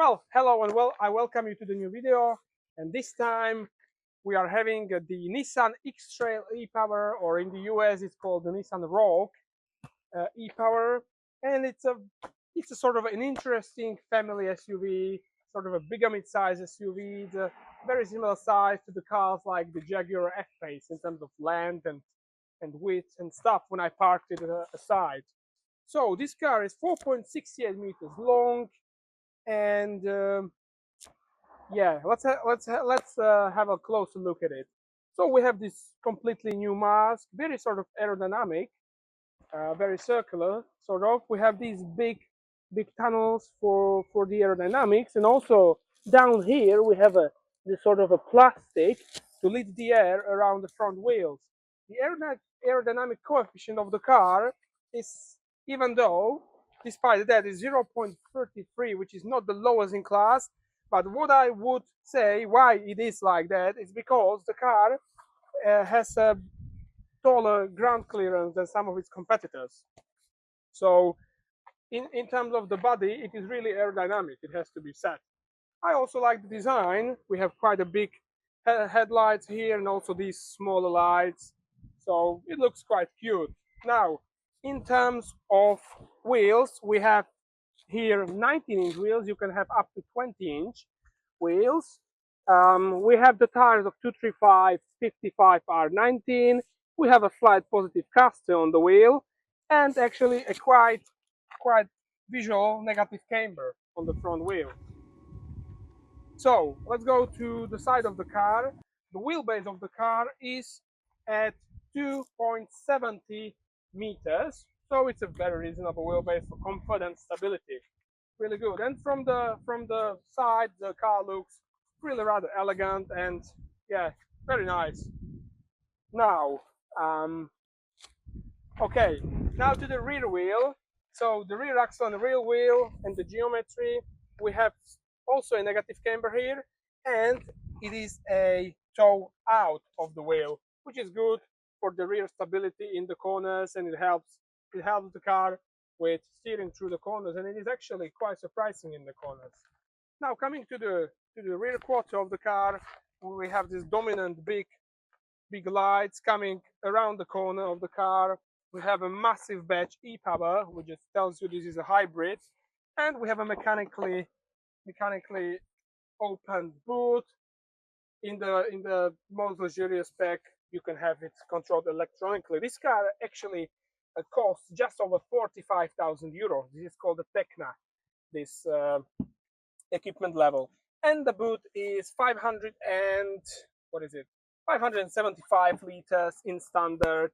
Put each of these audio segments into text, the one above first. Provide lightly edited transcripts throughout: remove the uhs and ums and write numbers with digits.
Well, hello and I welcome you to the new video. And this time we are having the Nissan X-Trail ePower, or in the US it's called the Nissan Rogue ePower, and it's a sort of an interesting family SUV, sort of a bigger mid-size SUV. It's a very similar size to the cars like the Jaguar F-Pace in terms of length and width and stuff when I parked it aside. So this car is 4.68 meters long, and yeah, let's have a closer look at it. So we have this completely new mask, very sort of aerodynamic, very circular sort of. We have these big tunnels for the aerodynamics, and also down here we have this sort of a plastic to lead the air around the front wheels. The aerodynamic coefficient of the car is, even though despite that, is 0.33, which is not the lowest in class. But what I would say why it is like that is because the car has a taller ground clearance than some of its competitors. So in terms of the body, it is really aerodynamic, it has to be said. I also like the design. We have quite a big headlights here, and also these smaller lights, so it looks quite cute. Now, in terms of wheels, we have here 19-inch wheels. You can have up to 20-inch wheels. We have the tires of 235/55 R19. We have a slight positive caster on the wheel, and actually a quite visual negative camber on the front wheel. So let's go to the side of the car. The wheelbase of the car is at 2.70 meters, so it's a very reasonable wheelbase for comfort and stability. Really good. And from the side, the car looks really rather elegant and yeah, very nice. Now, okay, now to the rear wheel. So the rear axle and the rear wheel and the geometry, we have also a negative camber here, and it is a toe out of the wheel, which is good for the rear stability in the corners, and it helps the car with steering through the corners, and it is actually quite surprising in the corners. Now, coming to the rear quarter of the car, we have this dominant big lights coming around the corner of the car. We have a massive badge ePower, which just tells you this is a hybrid, and we have a mechanically open boot. In the most luxurious spec, you can have it controlled electronically. This car actually costs just over 45,000 euros. This is called the Tecna, this equipment level, and the boot is 575 liters in standard.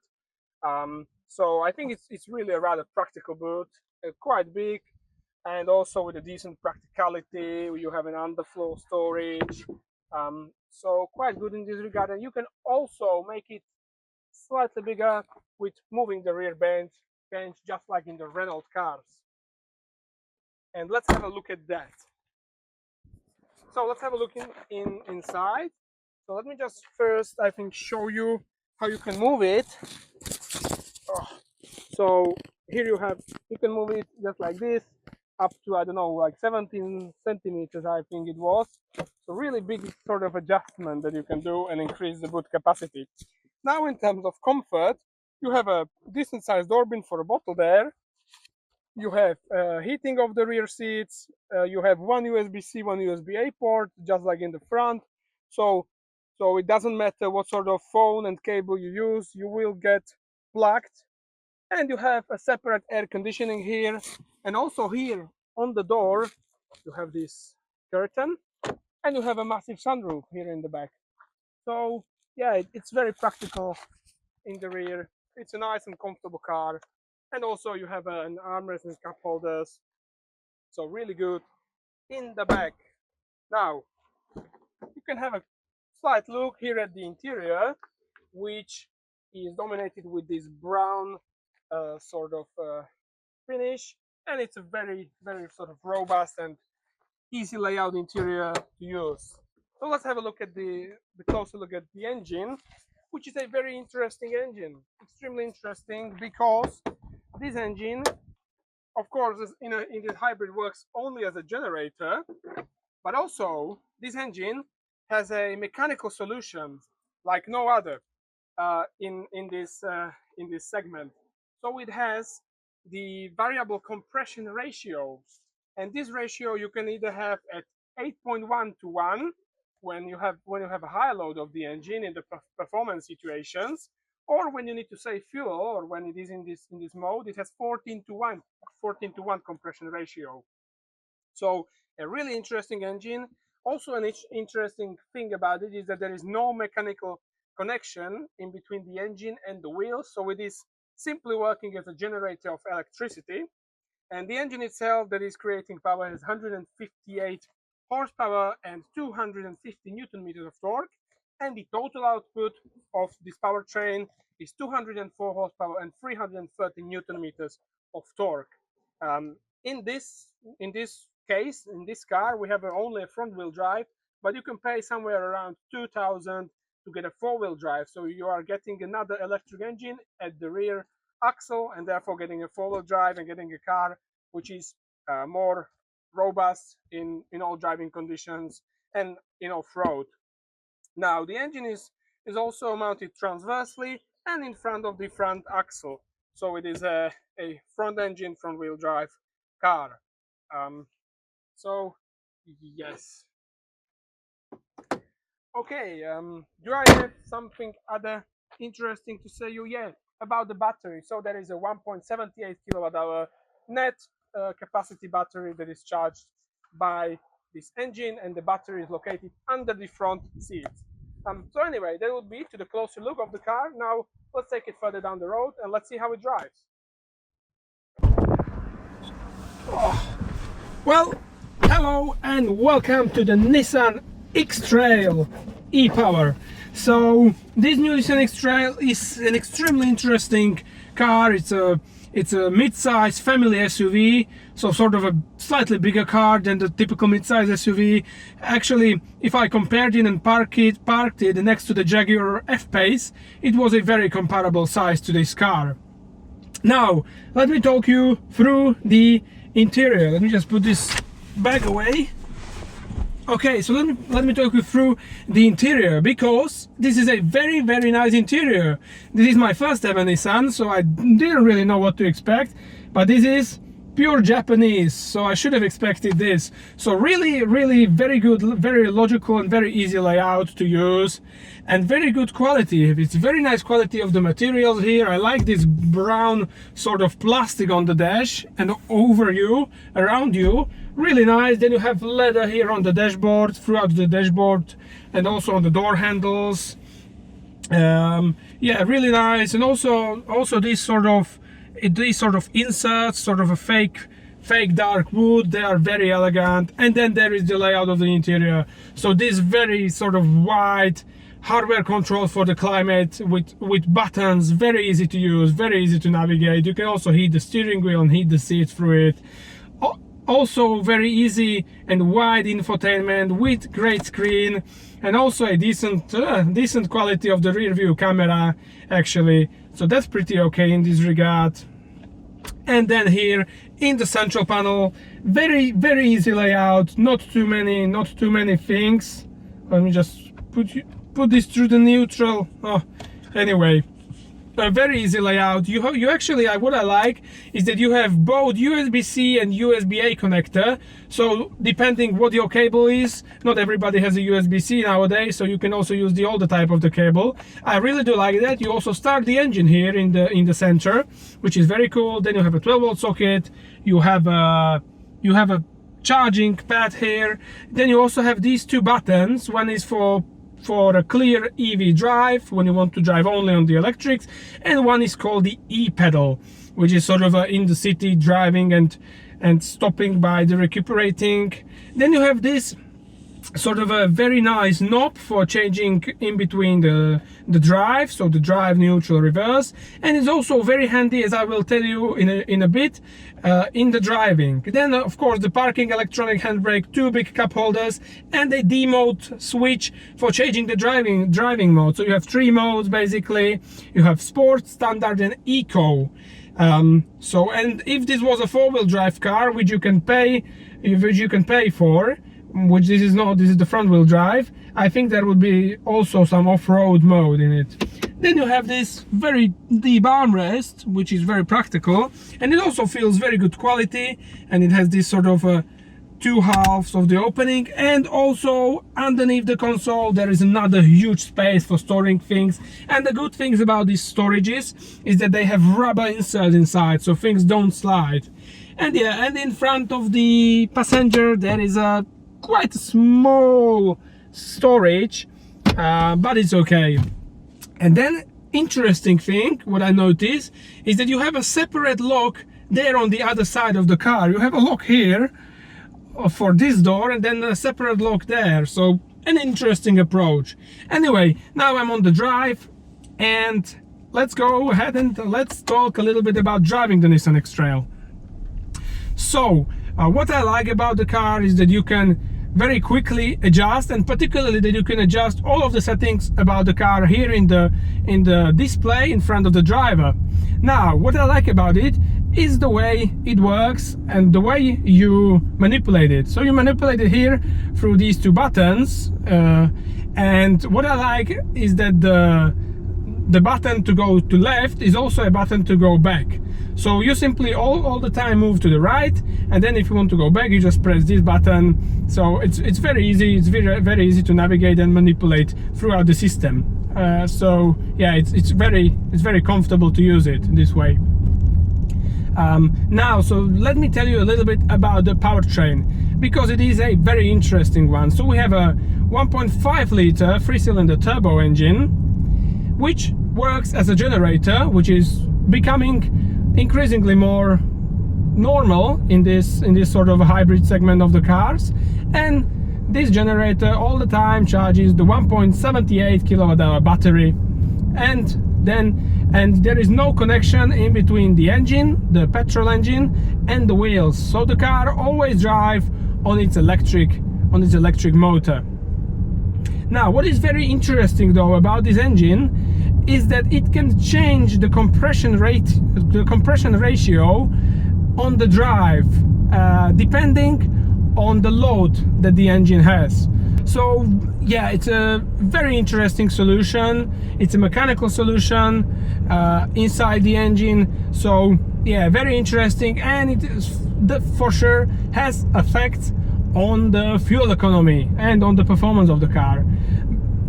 So I think it's really a rather practical boot, quite big, and also with a decent practicality. You have an underfloor storage, so quite good in this regard. And you can also make it slightly bigger with moving the rear bench just like in the Renault cars. And let's have a look at that. So let's have a look inside. So let me just first, I think, show you how you can move it. So here you can move it just like this, up to, I don't know, like 17 centimeters, I think it was. So really big sort of adjustment that you can do and increase the boot capacity. Now, in terms of comfort, you have a decent sized door bin for a bottle there. You have heating of the rear seats. You have one USB-C, one USB-A port, just like in the front. So it doesn't matter what sort of phone and cable you use, you will get plugged. And you have a separate air conditioning here. And also here on the door, you have this curtain, and you have a massive sunroof here in the back. So yeah, it's very practical in the rear. It's a nice and comfortable car. And also you have an armrest and cup holders. So really good in the back. Now, you can have a slight look here at the interior, which is dominated with this brown sort of finish, and it's a very sort of robust and easy layout interior to use. So let's have a look at the closer look at the engine, which is a very interesting engine, extremely interesting, because this engine of course, in this hybrid works only as a generator, but also this engine has a mechanical solution like no other in this segment. So it has the variable compression ratio, and this ratio you can either have at 8.1 to 1 when you have a high load of the engine in the performance situations, or when you need to save fuel, or when it is in this mode, it has 14 to 1 compression ratio. So a really interesting engine. Also, an interesting thing about it is that there is no mechanical connection in between the engine and the wheels, so it is simply working as a generator of electricity. And the engine itself that is creating power has 158 horsepower and 250 newton meters of torque, and the total output of this powertrain is 204 horsepower and 330 newton meters of torque. In this case, in this car, we have only a front wheel drive, but you can pay somewhere around 2,000 to get a four-wheel drive. So you are getting another electric engine at the rear axle, and therefore getting a four-wheel drive and getting a car which is more robust in all driving conditions and in off-road. Now the engine is also mounted transversely and in front of the front axle, so it is a front engine front wheel drive car. So yes. Okay, do I have something other interesting to say you? Yeah, about the battery. So there is a 1.78 kilowatt hour net capacity battery that is charged by this engine, and the battery is located under the front seat. So anyway, that would be to the closer look of the car. Now let's take it further down the road and let's see how it drives. Oh. Well, hello and welcome to the Nissan X-Trail ePower. So this new Nissan X-Trail is an extremely interesting car. It's a mid-size family SUV, so sort of a slightly bigger car than the typical mid-size SUV. Actually, if I compared it and parked it next to the Jaguar F-Pace, it was a very comparable size to this car. Now, let me talk you through the interior. Let me just put this bag away. Okay, so let me talk you through the interior, because this is a very nice interior. This is my first ever Nissan, so I didn't really know what to expect, but this is pure Japanese, so I should have expected this. So really very good, very logical and very easy layout to use, and very good quality. It's very nice quality of the materials here. I like this brown sort of plastic on the dash and around you. Really nice. Then you have leather here on the dashboard, throughout the dashboard, and also on the door handles. Yeah, really nice. And also these sort of inserts, sort of a fake dark wood. They are very elegant. And then there is the layout of the interior. So this very sort of wide hardware control for the climate with buttons, very easy to use, very easy to navigate. You can also heat the steering wheel and heat the seats through it. Also very easy and wide infotainment with great screen, and also a decent quality of the rear view camera actually, so that's pretty okay in this regard. And then here in the central panel, very easy layout, not too many things. Let me just put this through the neutral. Oh, anyway, a very easy layout. You actually, what I like is that you have both USB-C and USB-A connector. So depending what your cable is, not everybody has a USB-C nowadays, so you can also use the older type of the cable. I really do like that. You also start the engine here in the center, which is very cool. Then you have a 12-volt socket. You have a charging pad here. Then you also have these two buttons. One is for a clear EV drive, when you want to drive only on the electrics, and one is called the e-pedal, which is sort of in the city driving and stopping by the recuperating. Then you have this sort of a very nice knob for changing in between the drive, so the drive, neutral, reverse, and it's also very handy, as I will tell you in a bit, in the driving. Then of course the parking electronic handbrake, two big cup holders, and a D mode switch for changing the driving mode. So you have three modes basically. You have sport, standard, and eco. So, and if this was a four-wheel drive car, which you can pay for, which this is not, this is the front wheel drive, I think there would be also some off-road mode in it. Then you have this very deep armrest, which is very practical, and it also feels very good quality, and it has this sort of two halves of the opening, and also underneath the console there is another huge space for storing things. And the good things about these storages is that they have rubber inserts inside, so things don't slide. And yeah, and in front of the passenger there is a quite small storage, but it's okay. And then interesting thing what I noticed is that you have a separate lock there on the other side of the car. You have a lock here for this door and then a separate lock there, so an interesting approach. Anyway, now I'm on the drive, and let's go ahead and let's talk a little bit about driving the Nissan X-Trail. So what I like about the car is that you can very quickly adjust, and particularly that you can adjust all of the settings about the car here in the display in front of the driver. Now what I like about it is the way it works and the way you manipulate it. So you manipulate it here through these two buttons, and what I like is that the button to go to left is also a button to go back. So you simply all the time move to the right, and then if you want to go back you just press this button. So it's very easy, it's very easy to navigate and manipulate throughout the system. So yeah, it's very comfortable to use it this way. Now, so let me tell you a little bit about the powertrain, because it is a very interesting one. So we have a 1.5 liter 3-cylinder turbo engine, which works as a generator, which is becoming increasingly more normal in this sort of hybrid segment of the cars. And this generator all the time charges the 1.78 kilowatt-hour battery, and there is no connection in between the engine, the petrol engine, and the wheels. So the car always drives on its electric motor. Now, what is very interesting though about this engine is that it can change the compression ratio on the drive, depending on the load that the engine has. So yeah, it's a very interesting solution. It's a mechanical solution inside the engine. So yeah, very interesting, and it is, for sure has effects on the fuel economy and on the performance of the car.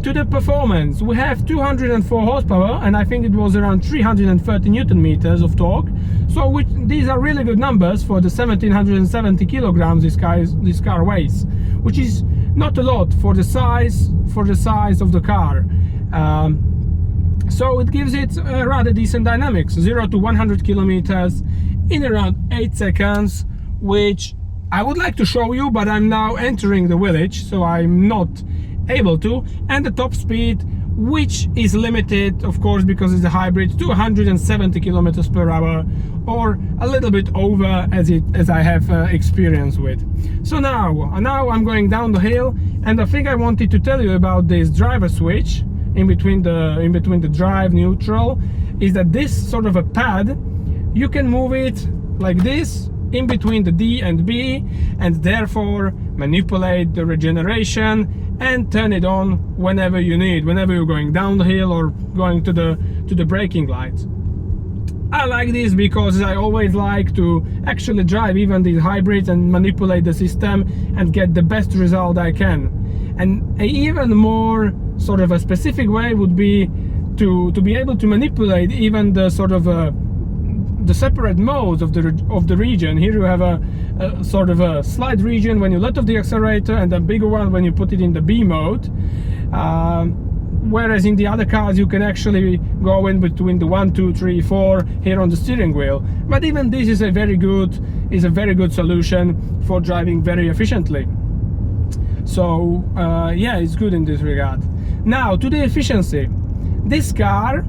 To the performance, we have 204 horsepower, and I think it was around 330 newton meters of torque. So these are really good numbers for the 1770 kilograms this car weighs, which is not a lot for the size of the car. So it gives it rather decent dynamics, 0 to 100 kilometers in around 8 seconds, which I would like to show you, but I'm now entering the village, so I'm not able to. And the top speed, which is limited, of course, because it's a hybrid, to 170 kilometers per hour, or a little bit over, as I have experience with. So now I'm going down the hill, and the thing I wanted to tell you about this driver switch in between the drive neutral is that this sort of a pad, you can move it like this in between the D and B, and therefore manipulate the regeneration and turn it on whenever you need, whenever you're going down the hill or going to the braking lights. I like this because I always like to actually drive even these hybrids and manipulate the system and get the best result I can. And an even more sort of a specific way would be to be able to manipulate even the sort of the separate modes of the region. Here you have a sort of a slide region when you let off the accelerator, and a bigger one when you put it in the B mode. Whereas in the other cars you can actually go in between the 1, 2, 3, 4 here on the steering wheel. But even this is a very good solution for driving very efficiently. So yeah, it's good in this regard. Now to the efficiency. This car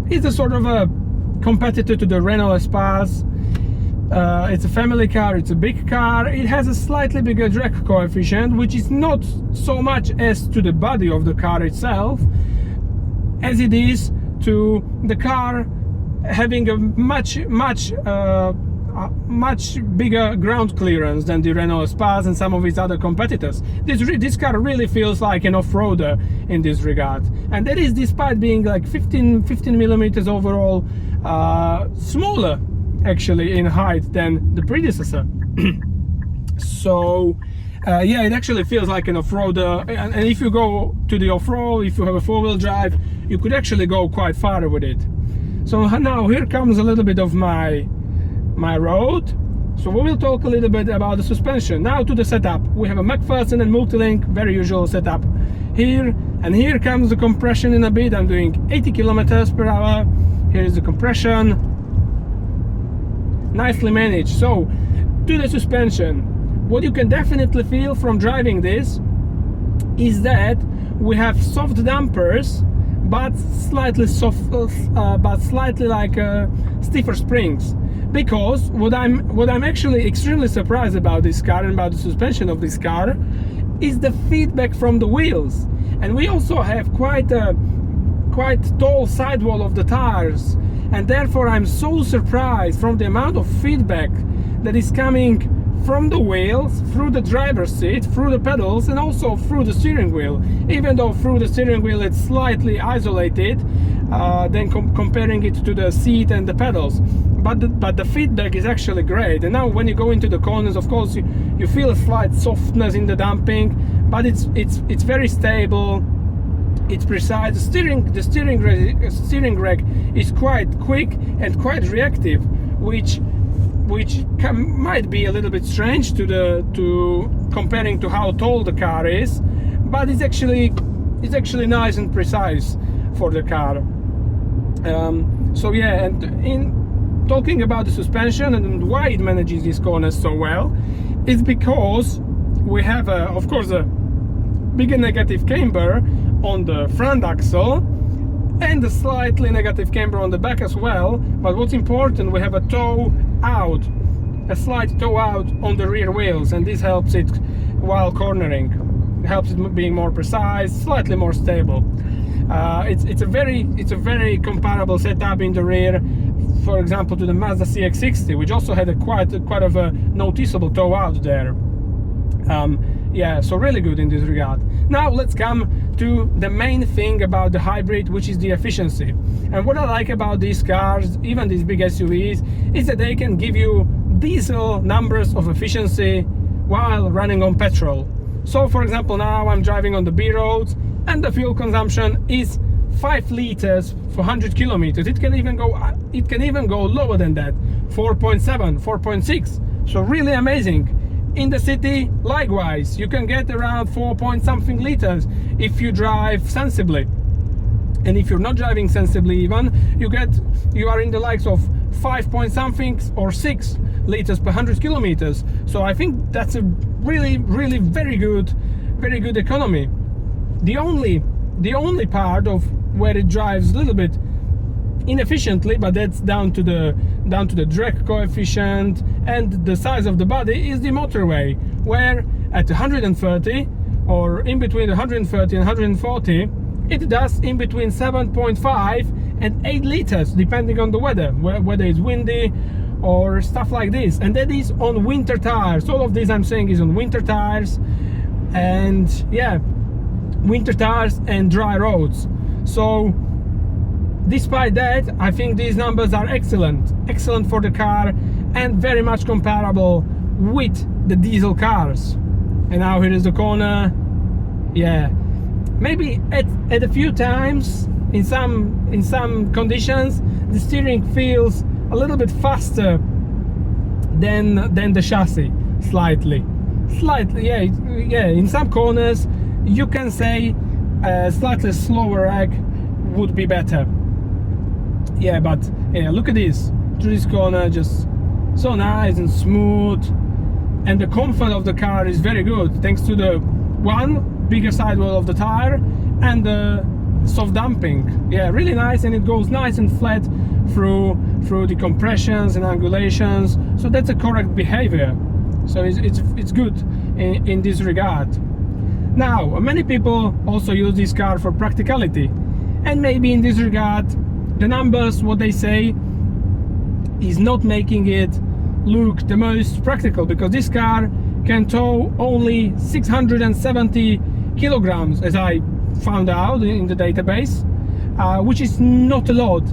is a sort of a competitor to the Renault Espace. It's a family car, it's a big car, it has a slightly bigger drag coefficient, which is not so much as to the body of the car itself as it is to the car having a much bigger ground clearance than the Renault Espace and some of its other competitors. This car really feels like an off-roader in this regard, and that is despite being like 15 millimeters overall smaller actually in height than the predecessor. So yeah, it actually feels like an off-roader, and if you go to the off-road, if you have a four-wheel drive, you could actually go quite far with it. So now here comes a little bit of my road. So we will talk a little bit about the suspension. Now to the setup. We have a McPherson and multi-link, very usual setup here, and here comes the compression in a bit. I'm doing 80 kilometers per hour. Here is the compression, nicely managed. So to the suspension, what you can definitely feel from driving this is that we have soft dampers, but slightly like stiffer springs. Because what I'm actually extremely surprised about this car and about the suspension of this car is the feedback from the wheels. And we also have quite tall sidewall of the tires, and therefore I'm so surprised from the amount of feedback that is coming from the wheels, through the driver's seat, through the pedals, and also through the steering wheel. Even though through the steering wheel it's slightly isolated then comparing it to the seat and the pedals, but the feedback is actually great. And now when you go into the corners, of course you feel a slight softness in the damping, but it's very stable, it's precise. The steering rack is quite quick and quite reactive, which might be a little bit strange to comparing to how tall the car is, but it's actually nice and precise for the car. So yeah, and in talking about the suspension and why it manages these corners so well, it's because we have of course a bigger negative camber on the front axle and a slightly negative camber on the back as well. But what's important, we have a slight toe out on the rear wheels, and this helps it while cornering. It helps it being more precise, slightly more stable. It's a very comparable setup in the rear, for example, to the Mazda CX-60, which also had quite of a noticeable toe out there. Yeah, so really good in this regard. Now let's come to the main thing about the hybrid, which is the efficiency. And what I like about these cars, even these big SUVs, is that they can give you diesel numbers of efficiency while running on petrol. So for example, now I'm driving on the B roads and the fuel consumption is 5 liters for 100 kilometers. It can even go lower than that, 4.7, 4.6. So really amazing. In the city, likewise, you can get around 4 point something liters if you drive sensibly. And if you're not driving sensibly even, you are in the likes of 5 point something or 6 liters per 100 kilometers. So I think that's a really very good economy. The only part of where it drives a little bit inefficiently, but that's down to the drag coefficient and the size of the body, is the motorway, where at 130 or in between 130 and 140 it does in between 7.5 and 8 liters depending on the weather, whether it's windy or stuff like this. And that is on winter tires. All of this I'm saying is on winter tires, and yeah, winter tires and dry roads. So despite that, I think these numbers are excellent for the car and very much comparable with the diesel cars. And now here is the corner. Yeah, maybe at a few times in some conditions the steering feels a little bit faster than the chassis, slightly. Yeah, in some corners you can say a slightly slower rack would be better. Yeah, but yeah, look at this, through this corner, just so nice and smooth, and the comfort of the car is very good thanks to the bigger sidewall of the tire and the soft damping. Yeah, really nice, and it goes nice and flat through the compressions and angulations, so that's a correct behavior. So it's good in this regard. Now, many people also use this car for practicality, and maybe in this regard the numbers, what they say, is not making it look the most practical, because this car can tow only 670 kilograms, as I found out in the database, which is not a lot,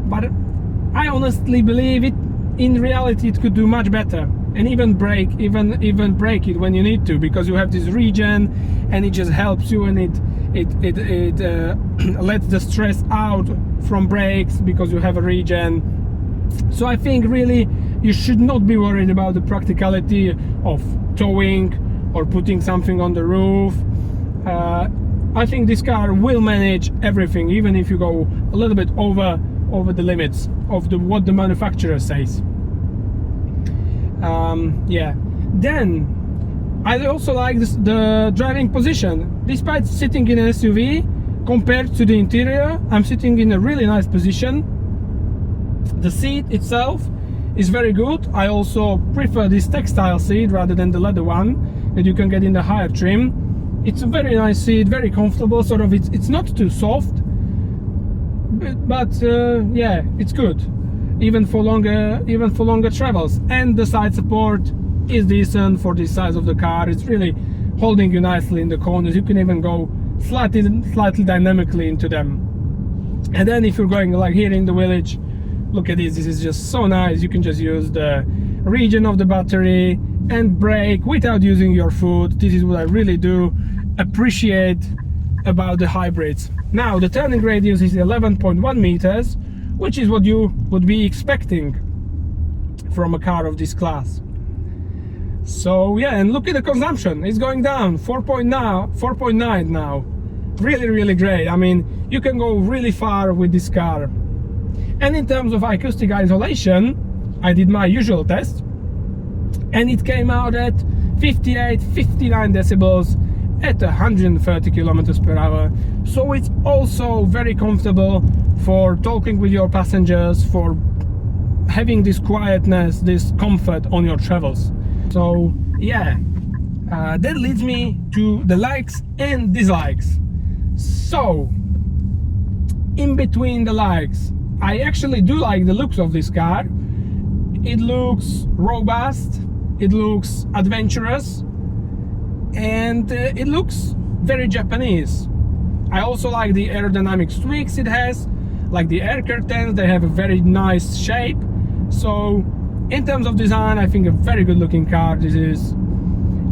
but I honestly believe it in reality it could do much better, and even brake it when you need to, because you have this regen and it just helps you, and it lets the stress out from brakes because you have a regen. So I think really you should not be worried about the practicality of towing or putting something on the roof. I think this car will manage everything, even if you go a little bit over the limits of what the manufacturer says. Yeah. Then I also like the driving position. Despite sitting in an SUV, compared to the interior, I'm sitting in a really nice position. The seat itself is very good. I also prefer this textile seat rather than the leather one that you can get in the higher trim. It's a very nice seat, very comfortable. Sort of, it's not too soft, but yeah, it's good, even for longer travels. And the side support is decent for this size of the car. It's really holding you nicely in the corners. You can even go slightly dynamically into them. And then if you're going like here in the village, look at this. This is just so nice. You can just use the regen of the battery and brake without using your foot. This is what I really do appreciate about the hybrids. Now the turning radius is 11.1 meters, which is what you would be expecting from a car of this class. So yeah, and look at the consumption. It's going down, 4.9 now. Really great. I mean, you can go really far with this car. And in terms of acoustic isolation, I did my usual test, and it came out at 59 decibels at 130 kilometers per hour. So it's also very comfortable for talking with your passengers, for having this quietness, this comfort on your travels. So yeah, that leads me to the likes and dislikes. So in between the likes, I actually do like the looks of this car. It looks robust, it looks adventurous, and it looks very Japanese. I also like the aerodynamic tweaks it has, like the air curtains. They have a very nice shape. So in terms of design, I think a very good looking car this is.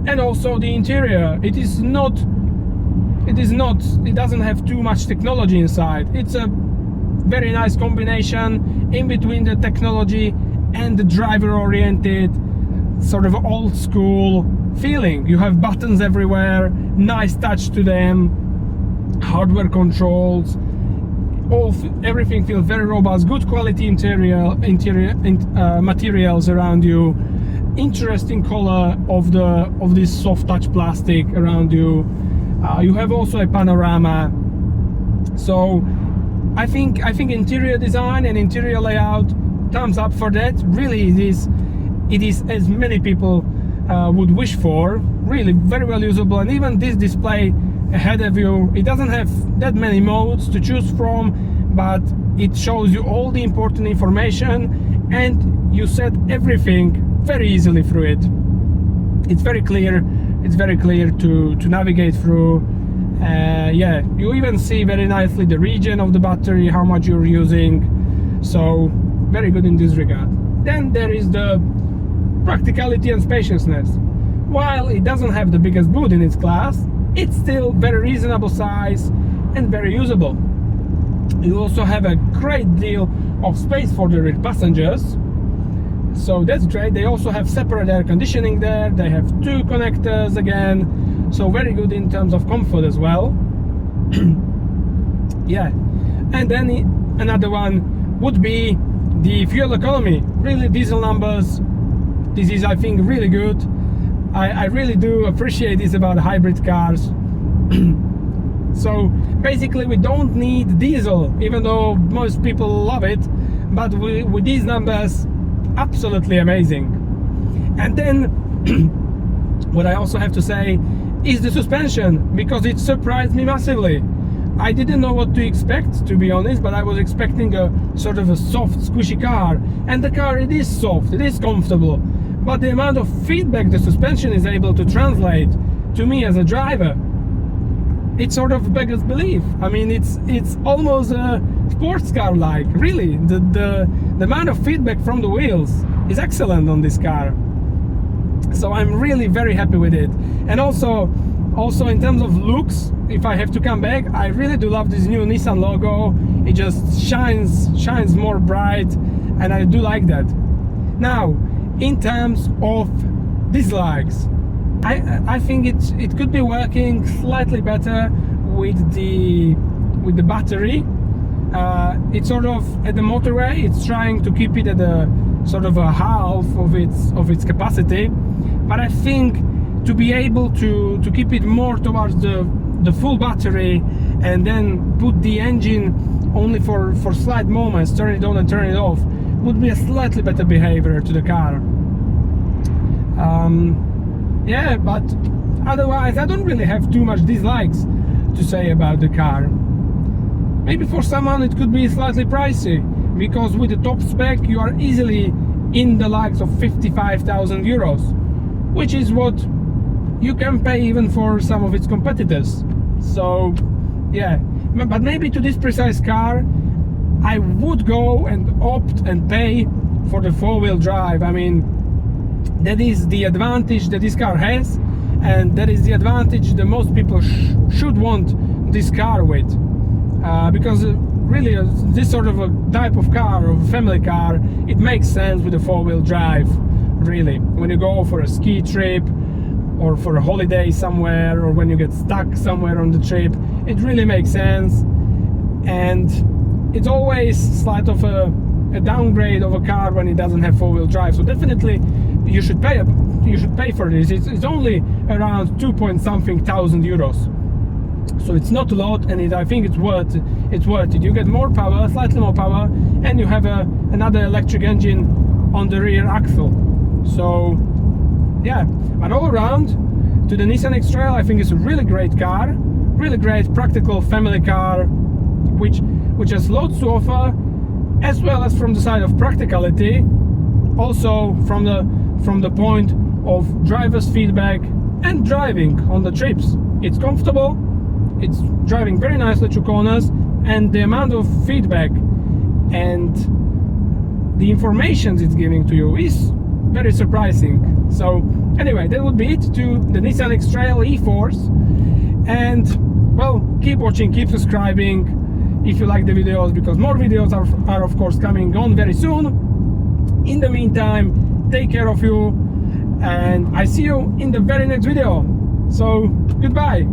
And also the interior, it doesn't have too much technology inside. It's a very nice combination in between the technology and the driver oriented, sort of old school feeling. You have buttons everywhere, nice touch to them, hardware controls, everything feels very robust, good quality materials around you, interesting color of this soft touch plastic around you. You have also a panorama. So I think interior design and interior layout, thumbs up for that. Really, it is as many people would wish for. Really very well usable. And even this display ahead of you, it doesn't have that many modes to choose from, but it shows you all the important information, and you set everything very easily through it. It's very clear to navigate through. Yeah, you even see very nicely the regen of the battery, how much you're using. So very good in this regard. Then there is the practicality and spaciousness. While it doesn't have the biggest boot in its class, it's still very reasonable size and very usable. You also have a great deal of space for the rear passengers, so that's great. They also have separate air conditioning there. They have 2 connectors again, so very good in terms of comfort as well. Yeah, and then another one would be the fuel economy. Really, diesel numbers, this is, I think, really good. I really do appreciate this about hybrid cars. So basically we don't need diesel, even though most people love it, but with these numbers, absolutely amazing. And then what I also have to say is the suspension, because it surprised me massively. I didn't know what to expect, to be honest, but I was expecting a sort of a soft, squishy car, and the car, it is soft, it is comfortable, but the amount of feedback the suspension is able to translate to me as a driver, it sort of beggars belief. I mean, it's almost a sports car like, really. The amount of feedback from the wheels is excellent on this car, so I'm really very happy with it. And also in terms of looks, if I have to come back, I really do love this new Nissan logo. It just shines more bright, and I do like that. Now, in terms of dislikes, I think it could be working slightly better with the battery. It's sort of at the motorway, it's trying to keep it at a sort of a half of its capacity, but I think to be able to keep it more towards the full battery, and then put the engine only for slight moments, turn it on and turn it off, would be a slightly better behavior to the car. Yeah, but otherwise I don't really have too much dislikes to say about the car. Maybe for someone it could be slightly pricey, because with the top spec you are easily in the likes of 55,000 euros, which is what you can pay even for some of its competitors. So yeah, but maybe to this precise car I would go and opt and pay for the four-wheel drive. I mean, that is the advantage that this car has, and that is the advantage that most people should want this car with, because really this sort of a type of car, or family car, it makes sense with a four-wheel drive. Really, when you go for a ski trip or for a holiday somewhere, or when you get stuck somewhere on the trip, it really makes sense. And it's always slight of a downgrade of a car when it doesn't have four-wheel drive. So definitely you should pay for this. It's only around 2-point-something thousand euros, so it's not a lot, and I think it's worth it. You get more power, slightly more power, and you have another electric engine on the rear axle. So yeah, but all around, to the Nissan X-Trail, I think it's a really great car, really great practical family car, which has loads to offer, as well as from the side of practicality, also from the point of driver's feedback and driving on the trips. It's comfortable, it's driving very nicely through corners, and the amount of feedback and the information it's giving to you is very surprising. So anyway, that would be it to the Nissan X-Trail e-Force. And well, keep watching, keep subscribing if you like the videos, because more videos are of course coming on very soon. In the meantime, take care of you, and I see you in the very next video. So goodbye.